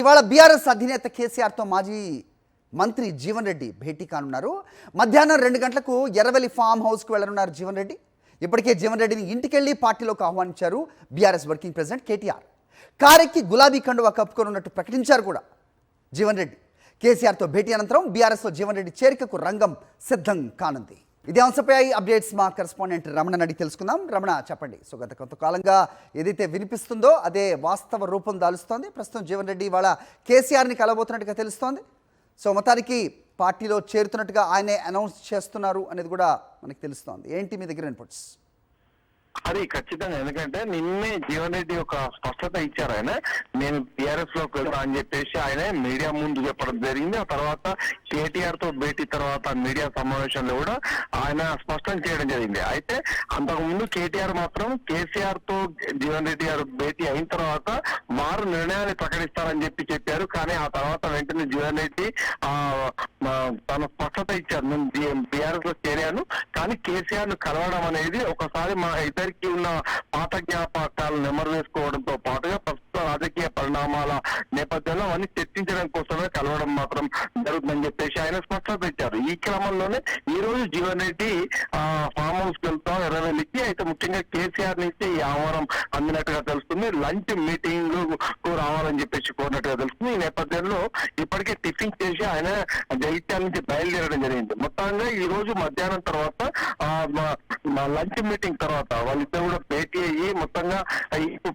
ఇవాళ బీఆర్ఎస్ అధినేత కేసీఆర్తో మాజీ మంత్రి జీవన్ రెడ్డి భేటీ కానున్నారు. మధ్యాహ్నం 2 గంటలకు ఎర్రవెల్లి ఫామ్ హౌస్కు వెళ్లనున్నారు జీవన్ రెడ్డి. ఇప్పటికే జీవన్ రెడ్డిని ఇంటికెళ్లి పార్టీలోకి ఆహ్వానించారు బీఆర్ఎస్ వర్కింగ్ ప్రెసిడెంట్ కేటీఆర్. కారెక్కి గులాబీ కండువా కప్పుకోనున్నట్టు ప్రకటించారు కూడా జీవన్ రెడ్డి. కేసీఆర్తో భేటీ అనంతరం బీఆర్ఎస్లో జీవన్ రెడ్డి చేరికకు రంగం సిద్ధం కానుంది. ఇదే అంశంపై అప్డేట్స్ మా కరెస్పాండెంట్ రమణ అడిగి తెలుసుకుందాం. రమణ, చెప్పండి. సో గత కొంతకాలంగా ఏదైతే వినిపిస్తుందో అదే వాస్తవ రూపం దాలుస్తోంది. ప్రస్తుతం జీవన్ రెడ్డి ఇవాళ కేసీఆర్ని కలబోతున్నట్టుగా తెలుస్తోంది. సో మొత్తానికి పార్టీలో చేరుతున్నట్టుగా ఆయనే అనౌన్స్ చేస్తున్నారు అనేది కూడా మనకు తెలుస్తోంది. ఏంటి మీ దగ్గర ఇన్పుట్స్? అది ఖచ్చితంగా, ఎందుకంటే నిన్నే జీవన్ రెడ్డి ఒక స్పష్టత ఇచ్చారు. ఆయన నేను టీఆర్ఎస్ లోకి వెళ్తా అని చెప్పేసి ఆయన మీడియా ముందు చెప్పడం జరిగింది. ఆ తర్వాత కేటీఆర్ తో భేటీ తర్వాత మీడియా సమావేశంలో కూడా ఆయన స్పష్టం చేయడం జరిగింది. అయితే అంతకుముందు కేటీఆర్ మాత్రం కేసీఆర్ తో జీవన్ రెడ్డి గారు భేటీ అయిన తర్వాత వారు నిర్ణయాన్ని ప్రకటిస్తారని చెప్పారు. కానీ ఆ తర్వాత వెంటనే జీవన్ రెడ్డి తన స్పష్టత ఇచ్చారు, నేను టీఆర్ఎస్ లో చేరాను, కానీ కేసీఆర్ ను కలవడం అనేది ఒకసారి మా ఇద్దరికి ఉన్న పాత జ్ఞాపకాలను నెమరు వేసుకోవడంతో పాటుగా ప్రస్తుత రాజకీయ పరిణామాల నేపథ్యంలో అవన్నీ చర్చించడం కోసమే కలవడం మాత్రం జరుగుతుందని చెప్పేసి ఆయన స్పష్టత ఇచ్చారు. ఈ క్రమంలోనే ఈ రోజు జీవన్ రెడ్డి ఫామ్ హౌస్ కి వెళ్తాం ఎర్రవెల్లికి. అయితే ముఖ్యంగా కేసీఆర్ నుంచి ఈ ఆహ్వానం అందినట్టుగా తెలుస్తుంది. లంచ్ మీటింగ్ కు రావాలని చెప్పేసి కోరినట్టుగా తెలుస్తుంది. ఈ నేపథ్యంలో ఇప్పటికే టిఫిన్ చేసి ఆయన జగిత్యాల నుంచి బయలుదేరడం జరిగింది. మొత్తంగా ఈ రోజు మధ్యాహ్నం తర్వాత లంచ్ మీటింగ్ తర్వాత వాళ్ళిద్దరు కూడా భేటీ అయ్యి మొత్తంగా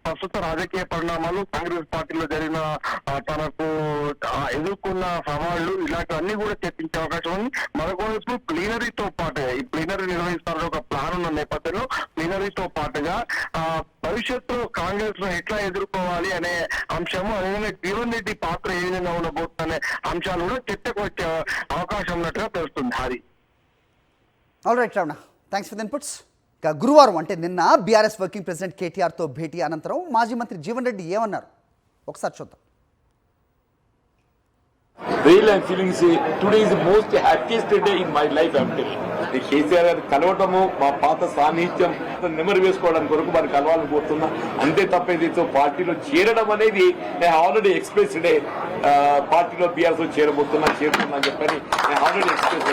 ప్రస్తుత రాజకీయ పరిణామాలు, కాంగ్రెస్ పార్టీలో జరిగిన తనకు ఎదుర్కొన్న సవాళ్లు, ఇలాంటివన్నీ కూడా చర్చించే అవకాశం ఉంది. మరొకవైపు ప్లీనరీతో పాటుగా ఈ ప్లీనరీ నిర్వహిస్తారని ఒక ప్లాన్ ఉన్న నేపథ్యంలో ప్లీనరీతో పాటుగా భవిష్యత్తులో కాంగ్రెస్ ను ఎట్లా ఎదుర్కోవాలి అనే అంశము, అలాగే జీవన్ రెడ్డి పాత్ర ఏ విధంగా ఉండబోతుందనే అంశాలు కూడా చర్చకు వచ్చే అవకాశం ఉన్నట్టుగా తెలుస్తుంది. Hari. All right Ramana, thanks for the inputs. గురువారం అంటే నిన్న బీఆర్ఎస్ వర్కింగ్ ప్రెసిడెంట్ కేటీఆర్తో భేటీ అనంతరం మాజీ మంత్రి జీవన్ రెడ్డి ఏమన్నారు ఒకసారి చూద్దాం. Real and feeling today is the most happiest day in my life after KCR గారు కలవటము, మా పాత సాన్నిహిత్యం నెమరు వేసుకోవడానికి కొరకు మరి కలవాలని కోరుతున్నా. అంతే తప్ప ఇది పార్టీలో చేరడం అనేది నేను ఆల్రెడీ ఎక్స్ప్రెస్ డే పార్టీలో బీఆర్ఎస్ లో చేరుతున్నా అని చెప్పని నేను ఆల్రెడీ ఎక్స్ప్రెస్